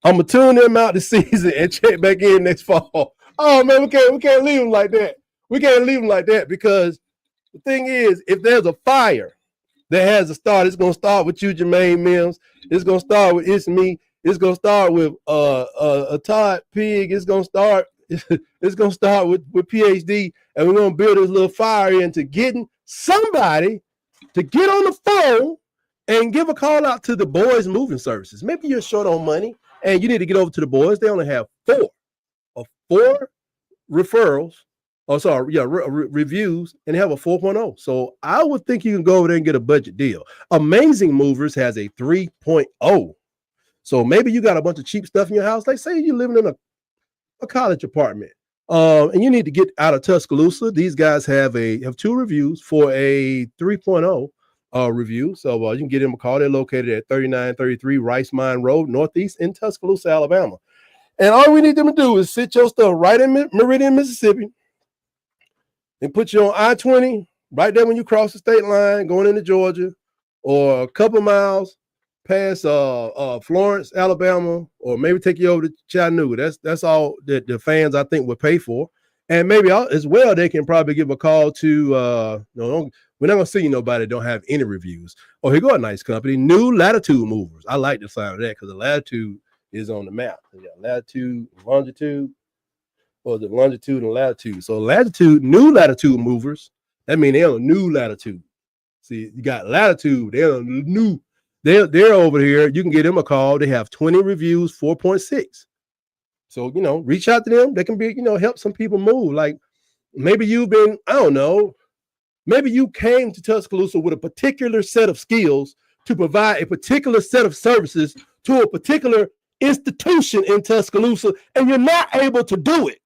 I'm gonna tune them out this season and check back in next fall. Oh man, we can't leave them like that. We can't leave them like that because the thing is, if there's a fire that has a start, it's gonna start with you, Jermaine Mims. It's gonna start with It's Me. It's gonna start with a Todd Pig. It's gonna start with PhD, and we're gonna build this little fire into getting somebody to get on the phone and give a call out to the boys moving services. Maybe you're short on money and you need to get over to the boys. They only have four referrals. Reviews, and they have a 4.0. So I would think you can go over there and get a budget deal. Amazing Movers has a 3.0. So maybe you got a bunch of cheap stuff in your house. Like say you're living in a college apartment, and you need to get out of Tuscaloosa. These guys have 2 reviews for a 3.0 review. So you can get them a call. They're located at 3933 Rice Mine Road, Northeast in Tuscaloosa, Alabama. And all we need them to do is sit your stuff right in Meridian, Mississippi, and put you on I-20 right there when you cross the state line going into Georgia, or a couple miles past Florence, Alabama, or maybe take you over to Chattanooga. That's all that the fans I think would pay for. And maybe as well they can probably give a call to we're not gonna see nobody that don't have any reviews. Oh, here go a nice company, New Latitude Movers. I like the sound of that because the latitude is on the map. You got latitude, longitude. Or the longitude and latitude. So New Latitude Movers, that means they're on new latitude. See, you got latitude, they're on new. They're over here. You can get them a call. They have 20 reviews, 4.6. So, reach out to them. They can be, help some people move. Like maybe you've been, I don't know, maybe you came to Tuscaloosa with a particular set of skills to provide a particular set of services to a particular institution in Tuscaloosa, and you're not able to do it.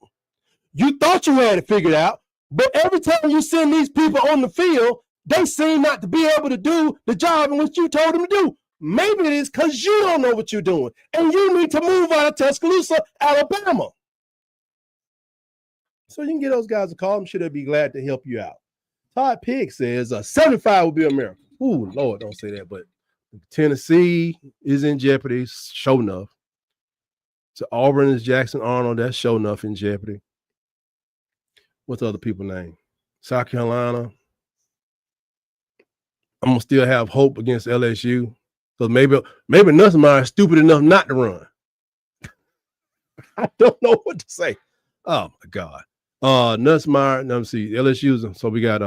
You thought you had it figured out, but every time you send these people on the field, they seem not to be able to do the job in which you told them to do. Maybe it is because you don't know what you're doing, and you need to move out of Tuscaloosa, Alabama. So you can get those guys a call. I'm sure they'll be glad to help you out. Todd Pig says 75 will be America. Ooh, Lord, don't say that, but Tennessee is in jeopardy, sure enough. So Auburn is Jackson Arnold, that's sure enough in jeopardy. What's other people's name? South Carolina. I'm gonna still have hope against LSU because maybe Nussmeier is stupid enough not to run. I don't know what to say. Oh my God. Nussmeier. Let me see. LSU's. So we got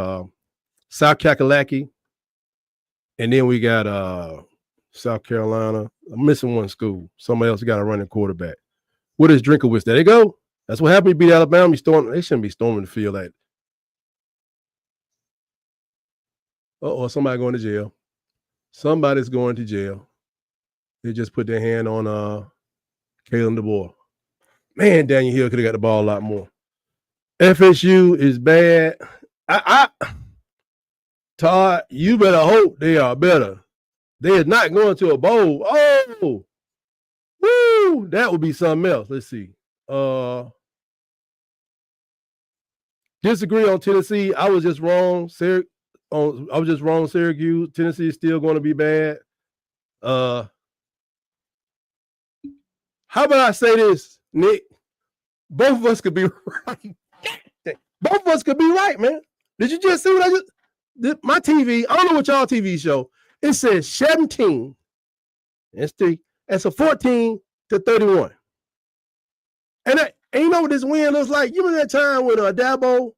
South Kakalaki, and then we got South Carolina. I'm missing one school. Somebody else got a running quarterback. What is Drinkowitz? There they go. That's what happened. You beat Alabama. They shouldn't be storming the field like. Uh-oh, somebody going to jail. Somebody's going to jail. They just put their hand on Kalen DeBoer. Man, Daniel Hill could have got the ball a lot more. FSU is bad. Todd, you better hope they are better. They are not going to a bowl. Oh, woo! That would be something else. Let's see. Disagree on Tennessee. I was just wrong. Syracuse. Tennessee is still going to be bad. How about I say this, Nick? Both of us could be right. Both of us could be right, man. Did you just see what I just? My TV, I don't know what y'all TV show. It says 17. That's 3. That's a 14-31. And you know what this win looks like? You remember that time when Dabo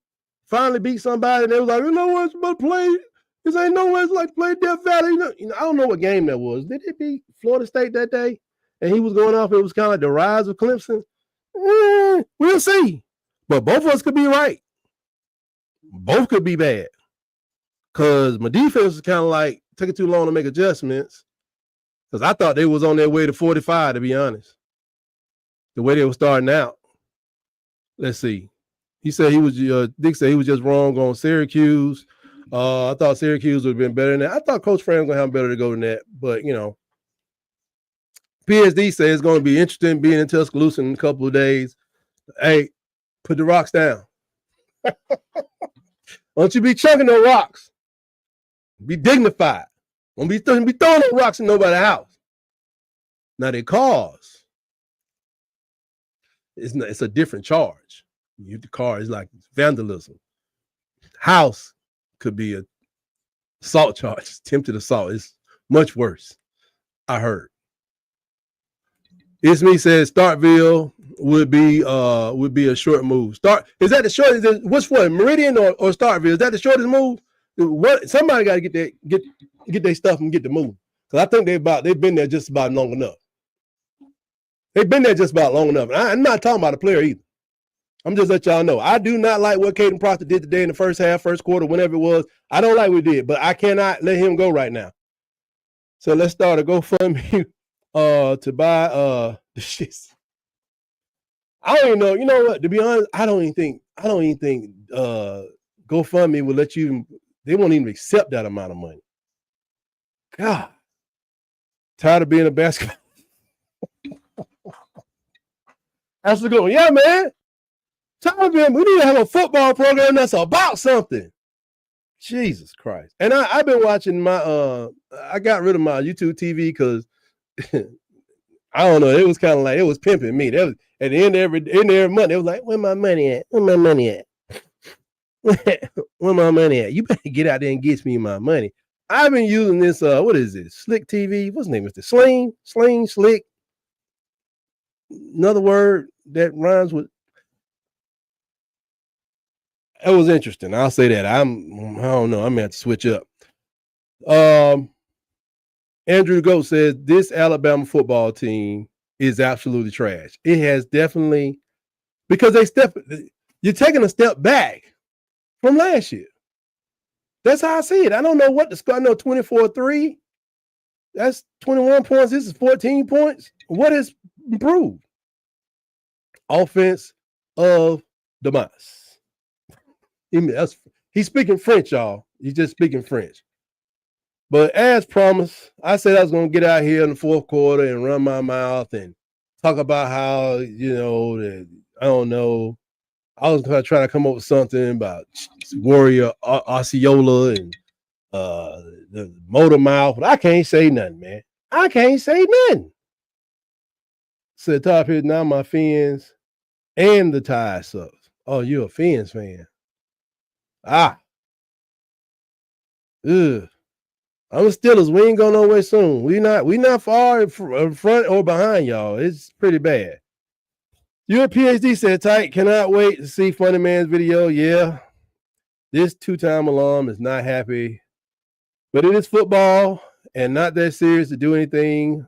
finally beat somebody and they was like, you know what, it's about to play. This ain't no way it's like play Death Valley. I don't know what game that was. Did it beat Florida State that day? And he was going off. It was kind of like the rise of Clemson. We'll see. But both of us could be right. Both could be bad. Because my defense is kind of like taking too long to make adjustments. Because I thought they was on their way to 45, to be honest. The way they were starting out. Let's see. He said Dick said he was just wrong on Syracuse. I thought Syracuse would have been better than that. I thought Coach Fran was going to have better to go than that. But, PSD says it's going to be interesting being in Tuscaloosa in a couple of days. Hey, put the rocks down. Don't you be chucking no rocks. Be dignified. Don't be throwing no rocks in nobody's house. Now, they cars. it's a different charge. You hit the car, it's like vandalism. House could be a assault charge, attempted assault. It's much worse, I heard. It's me says Starkville would be a short move. Is that the shortest? What's what, Meridian or Starkville? Is that the shortest move? What somebody got to get their stuff and get the move. Because I think they've been there just about long enough. They've been there just about long enough. And I'm not talking about a player either. I'm just letting y'all know. I do not like what Caden Proctor did today in the first half, first quarter, whenever it was. I don't like what he did, but I cannot let him go right now. So let's start a GoFundMe to buy the shits. I don't even know. You know what? To be honest, I don't even think GoFundMe will let you. They won't even accept that amount of money. God, tired of being a basketball. That's a good one. Yeah, man. Tired of being. We need to have a football program that's about something. Jesus Christ. And I've been watching my I got rid of my YouTube TV because I don't know, it was kind of like it was pimping me. That was at the end of every month, it was like, where my money at? Where my money at? Where my money at? You better get out there and get me my money. I've been using this what is it? Slick TV. What's the name? Is it Slick? Another word that rhymes with. It was interesting. I'll say that. I don't know. I'm gonna have to switch up. Andrew Goat says this Alabama football team is absolutely trash. It has definitely, because you're taking a step back from last year. That's how I see it. I don't know what the score. I know 24-3. That's 21 points. This is 14 points. What has improved? Offense of Damas. He's speaking French, y'all. He's just speaking French. But as promised, I said I was going to get out here in the fourth quarter and run my mouth and talk about how, I don't know. I was going to try to come up with something about Warrior Osceola and the motor mouth. But I can't say nothing, man. I can't say nothing. So the top here, now my Fins and the Tide sucks. Oh, you're a Fins fan. Ugh. I'm Steelers. We ain't going nowhere soon. We not far in front or behind y'all. It's pretty bad. Your PhD said, tight, cannot wait to see Funny Man's video. Yeah. This two-time alum is not happy. But it is football and not that serious to do anything.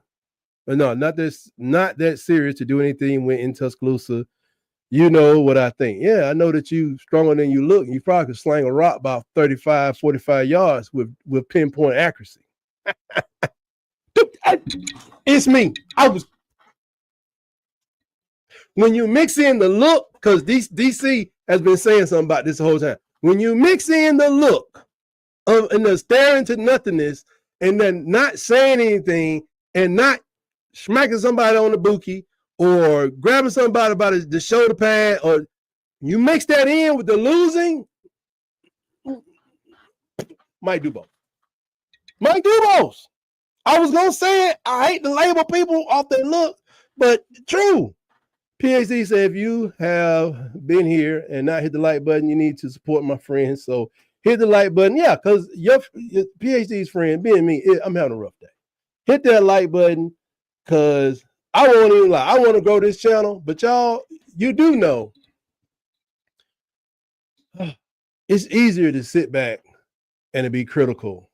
No, not that serious to do anything when in Tuscaloosa. You know what I think. Yeah, I know that you stronger than you look. You probably could slang a rock about 35, 45 yards with pinpoint accuracy. It's me. When you mix in the look, because DC has been saying something about this the whole time. When you mix in the look and the staring to nothingness and then not saying anything and not smacking somebody on the bookie, or grabbing somebody by the shoulder pad, or you mix that in with the losing, might do both. Might do both. I was going to say it. I hate to label people off their look, but true. PhD said, if you have been here and not hit the like button, you need to support my friends. So hit the like button. Yeah, because your PhD's friend, being me, I'm having a rough day. Hit that like button, because I won't even lie. I want to grow this channel, but y'all, you do know it's easier to sit back and to be critical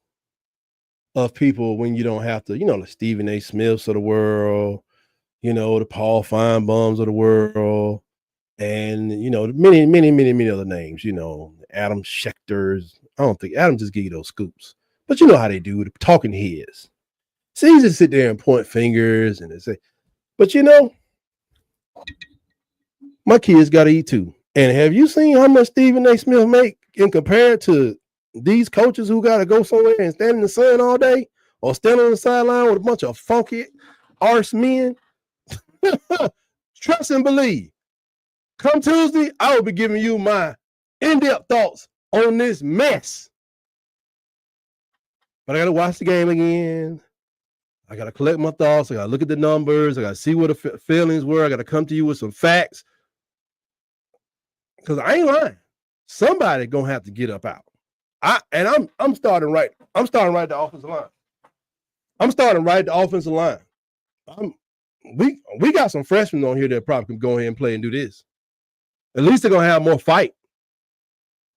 of people when you don't have to, the Stephen A. Smiths of the world, the Paul Feinbaums of the world, and, many, many, many, many other names, Adam Schecter's. I don't think Adam just give you those scoops, but you know how they do, the talking heads. It's easy to sit there and point fingers and say, but my kids got to eat too. And have you seen how much Stephen A. Smith make in compared to these coaches who got to go somewhere and stand in the sun all day or stand on the sideline with a bunch of funky arse men? Trust and believe. Come Tuesday, I will be giving you my in-depth thoughts on this mess. But I got to watch the game again. I got to collect my thoughts. I got to look at the numbers. I got to see what the feelings were. I got to come to you with some facts. Because I ain't lying. Somebody gonna have to get up out. I'm starting right. I'm starting right at the offensive line. I'm starting right at the offensive line. We got some freshmen on here that probably can go ahead and play and do this. At least they're gonna have more fight.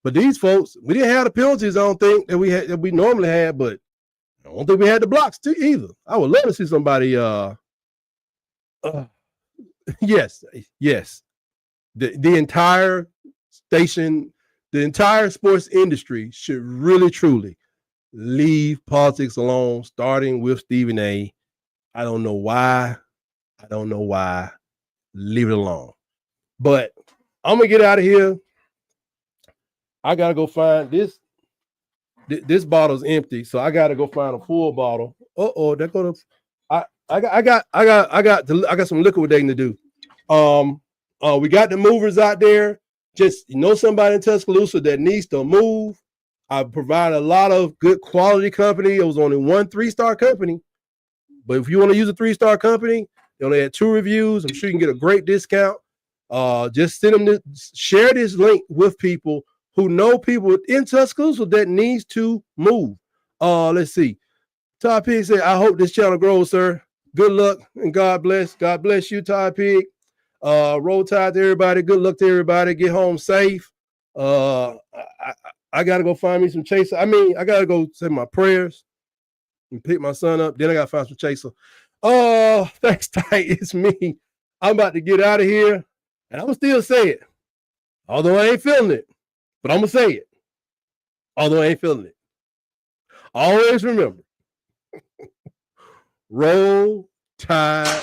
But these folks, we didn't have the penalties, I don't think, that we normally had, but I don't think we had the blocks too either. I would love to see somebody yes. The entire station, the entire sports industry should really truly leave politics alone, starting with Stephen A. I don't know why. Leave it alone. But I'm gonna get out of here. I gotta go find this. This bottle's empty, so I gotta go find a full bottle. They're gonna. I got some liquidating to do. We got the movers out there. Just somebody in Tuscaloosa that needs to move. I provide a lot of good quality company. It was only one 3-star company, but if you want to use a 3-star company, they only had 2 reviews. I'm sure you can get a great discount. Just send them share this link with people who know people in Tuscaloosa that needs to move. Let's see. Todd Pig said, I hope this channel grows, sir. Good luck and God bless. God bless you, Todd Pig. Roll Tide to everybody. Good luck to everybody. Get home safe. I gotta go find me some chaser. I gotta go say my prayers and pick my son up. Then I gotta find some chaser. Thanks, Ty. It's me. I'm about to get out of here, and I'm gonna still say it, although I ain't feeling it. But I'm gonna say it, although I ain't feeling it. Always remember, roll Tide.